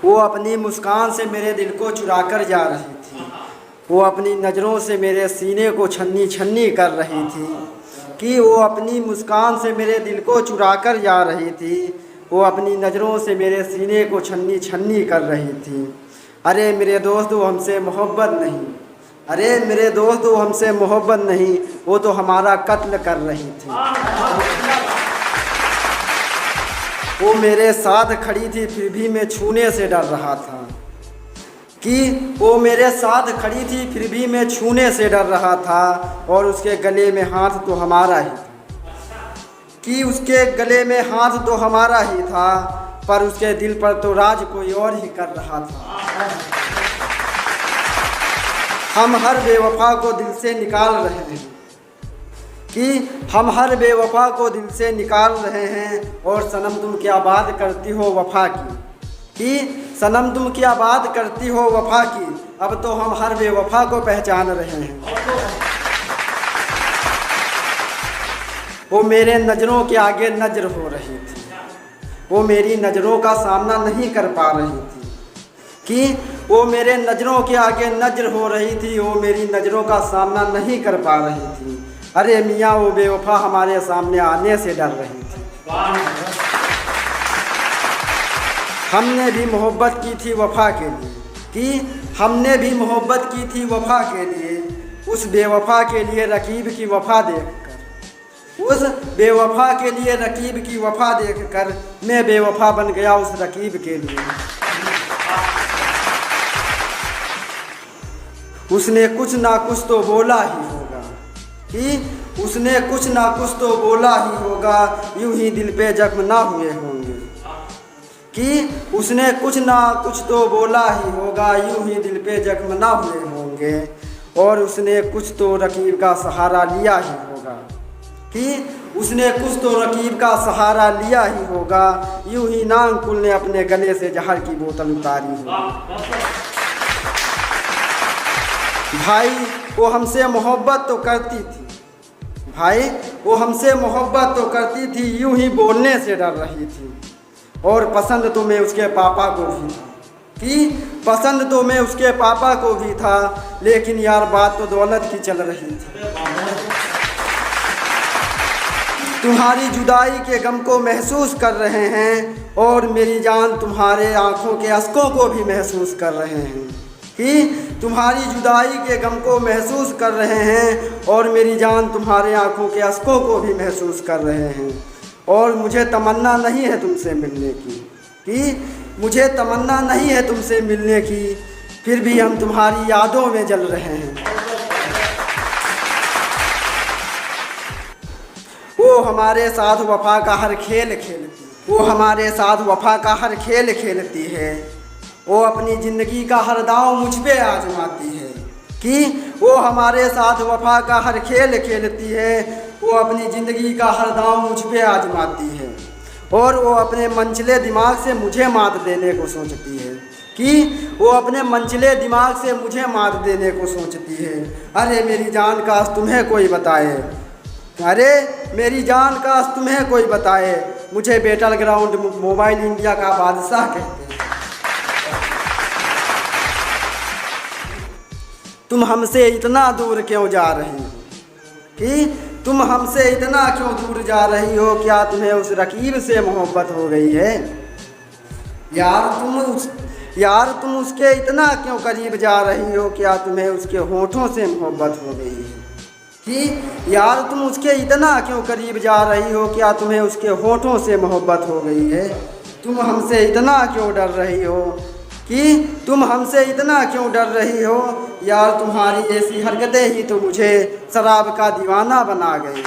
वो अपनी मुस्कान से मेरे दिल को चुरा कर जा रही थी। वो अपनी नज़रों से मेरे सीने को छन्नी छन्नी कर रही थी। कि वो अपनी मुस्कान से मेरे दिल को चुरा कर जा रही थी। वो अपनी नज़रों से मेरे सीने को छन्नी छन्नी कर रही थी। अरे मेरे दोस्त वो हमसे मोहब्बत नहीं, अरे मेरे दोस्त वो हमसे मोहब्बत नहीं, वो तो हमारा कत्ल कर रही थी। वो मेरे साथ खड़ी थी फिर भी मैं छूने से डर रहा था। कि वो मेरे साथ खड़ी थी फिर भी मैं छूने से डर रहा था। और उसके गले में हाथ तो हमारा ही था। कि उसके गले में हाथ तो हमारा ही था, पर उसके दिल पर तो राज कोई और ही कर रहा था। हम हर बेवफा को दिल से निकाल रहे हैं। कि हम हर बेवफा को दिल से निकाल रहे हैं। और सनम तुम क्या बात करती हो वफा की। कि सनम तुम क्या बात करती हो वफा की, अब तो हम हर बेवफा को पहचान रहे हैं। वो मेरे नज़रों के आगे नज़र हो रही थी। वो मेरी नज़रों का सामना नहीं कर पा रही थी। कि वो मेरे नज़रों के आगे नज़र हो रही थी, वो मेरी नज़रों का सामना नहीं कर पा रही थी। अरे मियाँ वो बेवफा हमारे सामने आने से डर रही थी। हमने भी मोहब्बत की थी वफा के लिए। कि हमने भी मोहब्बत की थी वफा के लिए। उस बेवफा के लिए रकीब की वफा देखकर, उस बेवफा के लिए रकीब की वफा देखकर मैं बेवफा बन गया उस रकीब के लिए। उसने कुछ ना कुछ तो बोला ही होगा। कि उसने कुछ ना कुछ तो बोला ही होगा, यूं ही दिल पे जख्म ना हुए होंगे। कि उसने कुछ ना कुछ तो बोला ही होगा, यूं ही दिल पे जख्म ना हुए होंगे। और उसने कुछ तो रकीब का सहारा लिया ही होगा। कि उसने कुछ तो रकीब का सहारा लिया ही होगा, यूं ही नांकुल ने अपने गले से जहर की बोतल उतारी होगी। भाई वो हमसे मोहब्बत तो करती थी, भाई वो हमसे मोहब्बत तो करती थी, यूं ही बोलने से डर रही थी। और पसंद तो मैं उसके पापा को भी था। कि पसंद तो मैं उसके पापा को भी था, लेकिन यार बात तो दौलत की चल रही थी। तुम्हारी जुदाई के गम को महसूस कर रहे हैं, और मेरी जान तुम्हारे आँखों के अश्कों को भी महसूस कर रहे हैं। कि तुम्हारी जुदाई के गम को महसूस कर रहे हैं, और मेरी जान तुम्हारे आँखों के अश्कों को भी महसूस कर रहे हैं। और मुझे तमन्ना नहीं है तुमसे मिलने की। कि मुझे तमन्ना नहीं है तुमसे मिलने की, फिर भी हम तुम्हारी यादों में जल रहे हैं। वो हमारे साथ वफा का हर खेल खेलती, वो हमारे साथ वफा का हर खेल खेलती है। वो अपनी ज़िंदगी का हर दांव मुझ पे आजमाती है। कि वो हमारे साथ वफा का हर खेल खेलती है। वो अपनी ज़िंदगी का हर दांव मुझ पे आजमाती है। और वो अपने मंचले दिमाग से मुझे मात देने को सोचती है। कि वो अपने मंचले दिमाग से मुझे मात देने को सोचती है। अरे मेरी जान काश तुम्हें कोई बताए, अरे मेरी जान काश तुम्हें कोई बताए, मुझे बैटल ग्राउंड मोबाइल इंडिया का बादशाह कहते हैं। तुम हमसे इतना दूर क्यों जा रही हो। कि तुम हमसे इतना क्यों दूर जा रही हो, क्या तुम्हें उस रकीब से मोहब्बत हो गई है। यार तुम उसके इतना क्यों करीब जा रही हो, क्या तुम्हें उसके होठों से मोहब्बत हो गई है। कि यार तुम उसके इतना क्यों करीब जा रही हो, क्या तुम्हें उसके होठों से मोहब्बत हो गई है। तुम हमसे इतना क्यों डर रही हो। कि तुम हमसे इतना क्यों डर रही हो, यार तुम्हारी ऐसी हरकतें ही तो मुझे शराब का दीवाना बना गई।